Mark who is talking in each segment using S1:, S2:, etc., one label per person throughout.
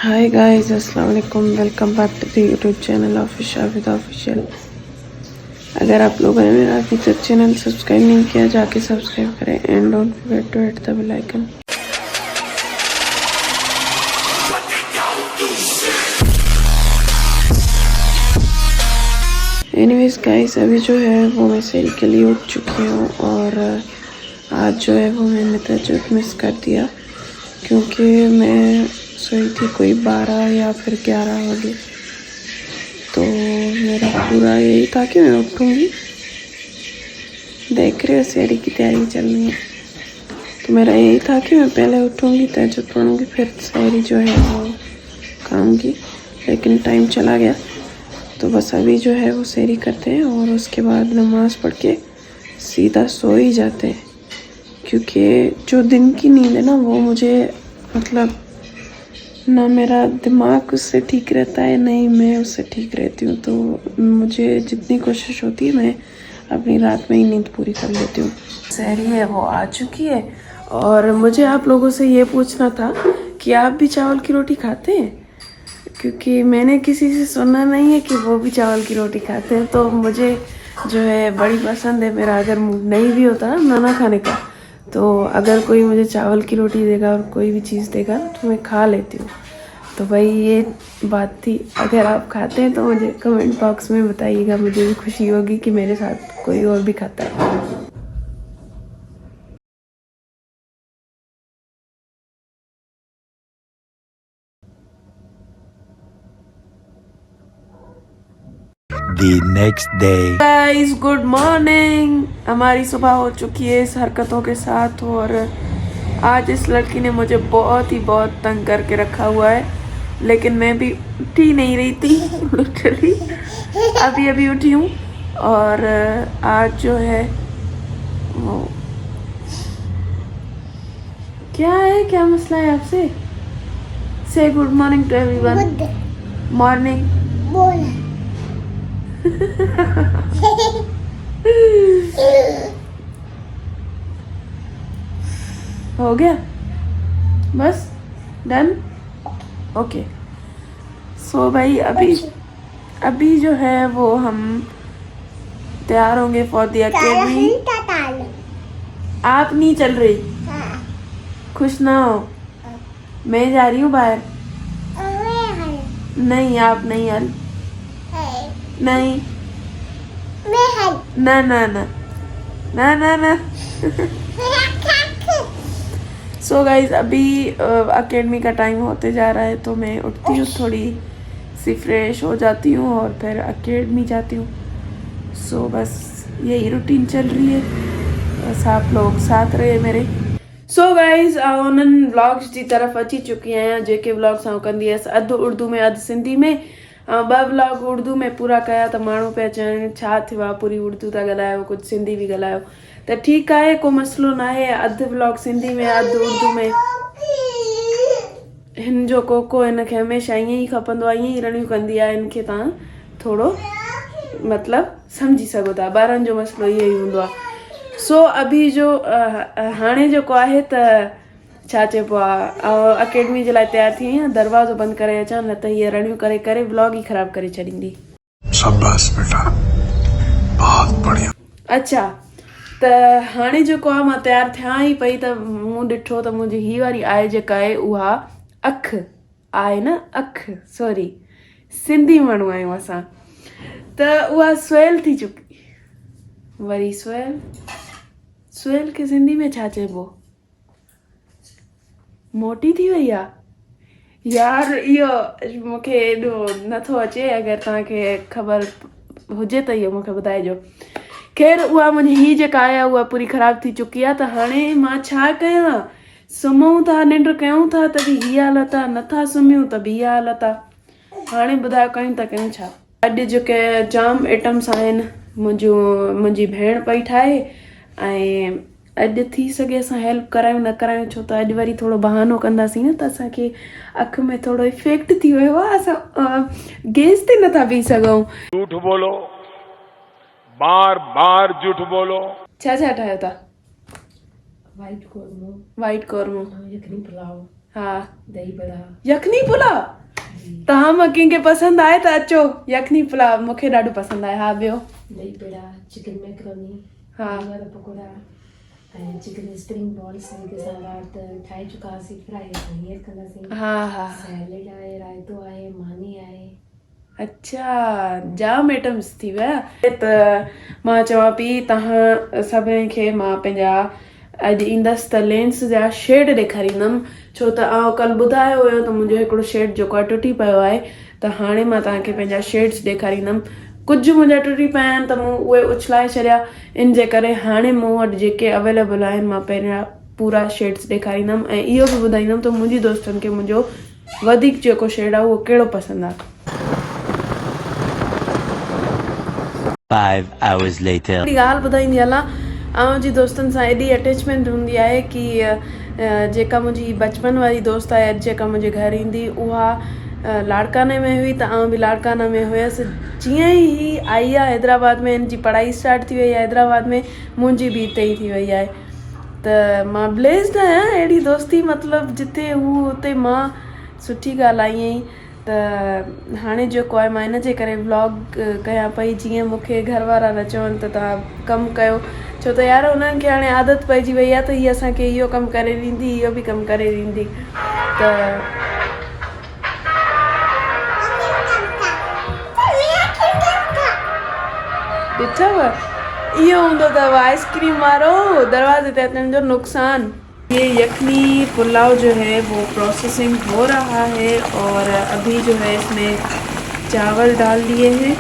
S1: हाय guys, अस्सलाम वालेकुम। Welcome back to the YouTube channel of Shavida official. अगर आप लोगों ने मेरा अभी तक चैनल सब्सक्राइब नहीं किया, जाके सब्सक्राइब करें and don't forget to hit the bell icon. Anyways guys, अभी जो है वो मैं सेल के लिए उठ चुकी हूँ और आज जो है वो मैंने तहज्जुद मिस कर दिया क्योंकि मैं सोई थी कोई 12 या फिर 11 बजे। तो मेरा पूरा यही था कि मैं उठूँगी, देख रहे हो सहरी की तैयारी चल रही है, तो मेरा यही था कि मैं पहले उठूँगी, तहज्जुद पढ़ूँगी, फिर सहरी जो है वो खाऊँगी। लेकिन टाइम चला गया, तो बस अभी जो है वो सहरी करते हैं और उसके बाद नमाज़ पढ़ के सीधा सो ही जाते हैं। क्योंकि जो दिन की नींद है ना, वो मुझे मतलब ना मेरा दिमाग उससे ठीक रहता है, नहीं मैं उससे ठीक रहती हूँ। तो मुझे जितनी कोशिश होती है मैं अपनी रात में ही नींद पूरी कर लेती हूँ। सहरी है वो आ चुकी है और मुझे आप लोगों से ये पूछना था कि आप भी चावल की रोटी खाते हैं, क्योंकि मैंने किसी से सुना नहीं है कि वो भी चावल की रोटी खाते हैं। तो मुझे जो है बड़ी पसंद है। मेरा अगर मूड नहीं भी होता ना खाना खाने का, तो अगर कोई मुझे चावल की रोटी देगा और कोई भी चीज़ देगा तो मैं खा लेती हूँ। तो भाई ये बात थी। अगर आप खाते हैं तो मुझे कमेंट बॉक्स में बताइएगा, मुझे भी खुशी होगी कि मेरे साथ कोई और भी खाता है।
S2: The next day.
S1: Guys good morning. हमारी सुबह हो चुकी है इस हरकतों के साथ और आज इस लड़की ने मुझे बहुत तंग करके रखा हुआ है, लेकिन मैं भी उठी नहीं रही थी लिटरली अभी उठी हूँ। और आज जो है वो क्या मसला है आपसे? Say good morning to everyone. Morning हो गया, बस डन, ओके। सो भाई अभी जो है वो हम तैयार होंगे फॉर द अकेडमी। आप नहीं चल रही? खुश ना हो, मैं जा रही हूँ बाहर। नहीं आप नहीं यार, नहीं ना ना ना ना ना ना। सो गाइज अभी अकेडमी का टाइम होते जा रहा है, तो मैं उठती हूँ, थोड़ी सी फ्रेश हो जाती हूँ और फिर अकेडमी जाती हूँ। सो बस यही रूटीन चल रही है, बस आप लोग साथ रहे मेरे। सो गाइज उन्हनि व्लॉग्स जी तरफ़ अची चुकी आहियां जेके व्लॉग्स आउं कंदी हुअसि, अधु उर्दू में अधु सिंधी में। ॿ व्लॉग उर्दू में पूरा कया त माण्हू पिया चवनि छा थियो आहे, पूरी उर्दू था ॻाल्हायो, कुझु सिंधी बि ॻाल्हायो। त ठीकु आहे, को मसइलो न आहे। अधु व्लॉग सिंधी में अधु उर्दू में। हिन जो कोको हिनखे हमेशह ईअं ई खपंदो आहे, ईअं ई रड़ियूं कंदी आहे। हिनखे तव्हां थोरो मतिलबु सम्झी सघो था, ॿारनि जो मसइलो इहो ई हूंदो आहे। सो अभी जो हाणे जेको आहे त छा चइबो आहे, अकेडमी जे लाइ तयारु थी आहियां। दरवाज़ो बंदि करे अचां, न त हीअ रड़ियूं करे करे व्लॉग ई ख़राबु करे छॾींदी।
S2: शाबाश बेटा, बहुत बढ़िया।
S1: अच्छा, त हाणे जेको आहे मां तयारु थियां ई पई त मूं ॾिठो त मुंहिंजी हीअ वारी आहे जेका आहे उहा अखि आहे न, अखि सॉरी, सिंधी माण्हू आहियूं असां, त उहा सुयल थी चुकी। वरी सुयल खे सिंधी में छा चइबो? मोटी थी वई आहे यार। इहो मूंखे एॾो नथो अचे, अगरि तव्हांखे ख़बर हुजे त इहो मूंखे ॿुधाइजो। ख़ैर उहा मुंहिंजी हीअ जेका आहे उहा पूरी ख़राबु थी चुकी आहे। त हाणे मां छा कयां? सुम्हूं था, निंड कयूं था त बि हीअ हालत आहे, नथा सुम्हियूं त बि हीअ हालत आहे। हाणे ॿुधायो कयूं त कयूं छा? अॼु जेके जाम आइटम्स आहिनि, मुंहिंजी भेण पई ठाहे, ऐं अॼु थी सघे असां हेल्प करायूं न करायूं, छो त अॼु वरी थोरो बहानो कंदासीं न, त असांखे अखि में थोरो इफेक्ट थी वियो आहे, असां गैस ते नथा बीह सघूं।
S3: झूठ बोलो, बार बार झूठ बोलो।
S1: छा ठाहियो था?
S4: वाइट कोरमो,
S1: वाइट कोरमो,
S4: यखनी पुलाव।
S1: हाँ
S4: दही बड़ा
S1: यखनी पुलाव तव्हां मां कंहिंखे पसंदि आहे त अचो यखनी पुलाव मूंखे ॾाढो पसंदि आहे। हा ॿियो
S4: दही बड़ा चिकन मैक्रोनी
S1: हा
S4: वारा पकोड़ा ऐं चिकन स्प्रिंग बॉल्स जेके असां राति ठाहे चुका हुआसीं फ्राई असां हीअं कंदासीं।
S1: हा हा
S4: सैलेड आहे रायतो आहे मानी आहे।
S1: अच्छा जाम आइटम्स थी विया त मां चवां पई तव्हां सभिनी खे मां पंहिंजा अॼु ईंदसि त लेंस जा शेड ॾेखारींदमि छो त आउं कल्ह ॿुधायो हुयो त मुंहिंजो हिकिड़ो शेड जेको आहे टुटी पियो आहे त हाणे मां तव्हांखे पंहिंजा शेड्स ॾेखारींदमि। कुझु मुंहिंजा टुटी पिया आहिनि त मूं उहे उछलाए छॾिया इन जे करे हाणे मूं वटि जेके अवेलेबल आहिनि मां पहिरियां पूरा शेड्स ॾेखारींदमि ऐं इहो बि ॿुधाईंदमि त मुंहिंजी दोस्तनि खे मुंहिंजो वधीक जेको शेड आहे उहो कहिड़ो पसंदि आहे।
S2: 5 hours later.
S1: हिकिड़ी ॻाल्हि ॿुधाईंदी हलां आउं जी दोस्तनि सां एॾी अटैचमेंट हूंदी आहे की जेका मुंहिंजी बचपन वारी दोस्त आहे जेका मुंहिंजे घर ईंदी उहा लाड़काने में हुई त आउं बि लाड़काना में हुयसि। जीअं ई ही आई आहे हैदराबाद में हिन जी पढ़ाई स्टार्ट थी वई आहे हैदराबाद में मुंहिंजी बि हिते ई थी वई आहे त मां ब्लेस्ड आहियां अहिड़ी दोस्ती मतिलबु जिते हू हुते मां सुठी ॻाल्हि आई आई त हाणे जेको आहे मां इन जे करे व्लॉग कयां पई जीअं मूंखे घर वारा न चवनि त तव्हां कमु कयो छो त यार उन्हनि खे हाणे आदत पइजी वई आहे त हीअ असांखे इहो कमु करे ॾींदी इहो बि कमु करे ॾींदी त ॾिठव इहो हूंदो अथव आइसक्रीम वारो दरवाजे ते अचण जो नुक़सानु। ये यखनी पुलाव जो है वो प्रोसेसिंग हो रहा है और अभी जो है इसमें चावल डाल दिए हैं।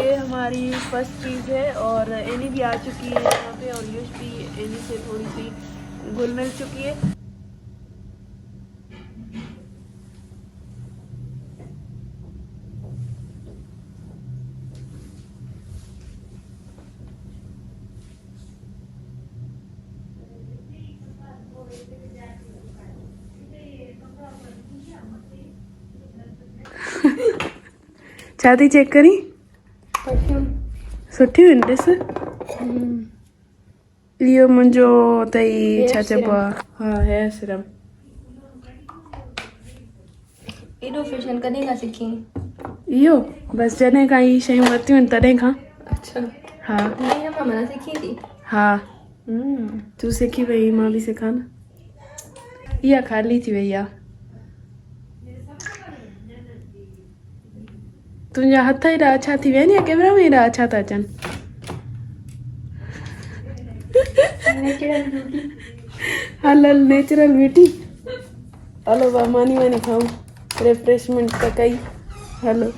S1: ये हमारी फर्स्ट चीज़ है और एनी भी आ चुकी है यहाँ पे और युश भी एनी से थोड़ी सी घुल मिल चुकी है। छा थी चेक करी सुठियूं आहिनि ॾिस इहो मुंहिंजो अथई छा चइबो आहे हा हेयर सीरम
S4: एॾो फैशन कॾहिं खां सिखी?
S1: इहो बसि जॾहिं खां इहे शयूं वरितियूं आहिनि तॾहिं खां।
S4: अच्छा
S1: हा
S4: हीअं मां माना सिखी थी।
S1: हा तूं सिखी वई मां बि सिखां न इहा ख़ाली थी वई आहे तुंहिंजा हथ एॾा अछा थी विया आहिनि या कैमरा में एॾा अछा था अचनि हल हल नेचुरल ब्यूटी हलो बा मानी वानी खाऊं रिफ्रेशमेंट त कई हलो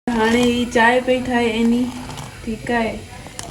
S1: हाणे ही चांहि पई ठाहे एनी ठीकु आहे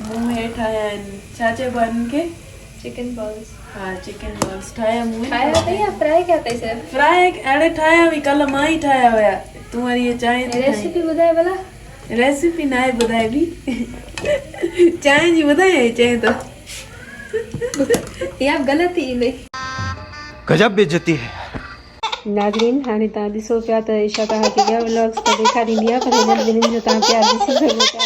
S1: मूं में ठाहिया आहिनि छा चइबो आहे हिननि खे
S4: चिकन बॉल्स
S1: हा चिकन बॉल्स ठाहिया मूं
S4: ठाहिया अथई या फ्राई कया अथई सर?
S1: फ्राई अड़े ठाहिया बि कल्ह मां ई ठाहिया हुया तूं वरी इहे चांहि
S4: रेसिपी ॿुधाए भला।
S1: रेसिपी न आहे ॿुधाए बि चांहि जी ॿुधाए चए तो
S4: या ग़लती ईंदई
S2: गजब बेइज्जती है।
S4: नाज़रीन हाणे तव्हां ॾिसो पिया त इशा तव्हांखे ॿिया व्लॉग्स त ॾेखारींदी आहे पर हिननि ॿिन्हिनि जो तव्हां प्यार ॾिसी सघो था।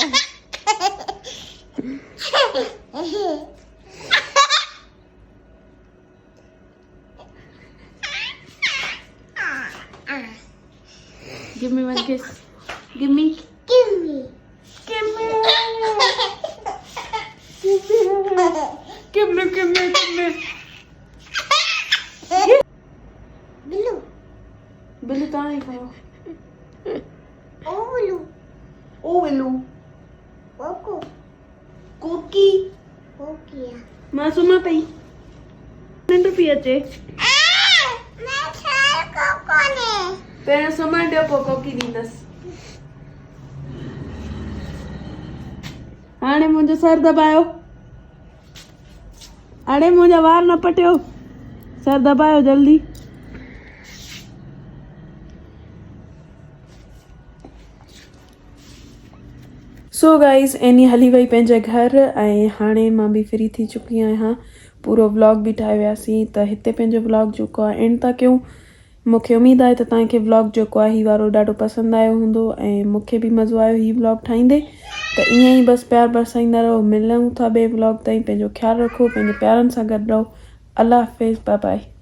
S4: Give me one kiss. Give me. Give me. Give me. Give me. Give me. Give me. Give me. Blue.
S1: Billu तव्हां ई खाओ
S4: Oh, blue.
S1: ओ बिल्लू
S4: Coco.
S1: कोकी
S4: Coco.
S1: मां सुम्हां पई निंड पई अचे
S4: मैं खाए कोको ने।
S1: पहिरियों सुम्हण ॾियो पोइ कोकी ॾींदसि हाणे मुंहिंजो सर दॿायो हाणे मुंहिंजा वार न पटियो सर दॿायो जल्दी सो गाइस एनी हली वई पंहिंजे घर ऐं हाणे मां बि फ्री थी चुकी आहियां पूरो व्लॉग भी ठाहे वियासीं। त हिते पंहिंजो व्लॉग जेको आहे एंड था कयूं। मूंखे उमेदु आहे त तव्हांखे व्लॉग जेको आहे हीउ वारो ॾाढो पसंदि आयो हूंदो ऐं मूंखे बि मज़ो आयो हीउ व्लॉग ठाहींदे। त ईअं ई बसि प्यार बरसाईंदा रहो। मिलूं था ॿिए व्लॉग ताईं। पंहिंजो ख़्यालु रखो, पंहिंजे प्यारनि सां गॾु रहो। अल्लाह हाफ़िज़, बाय बाय।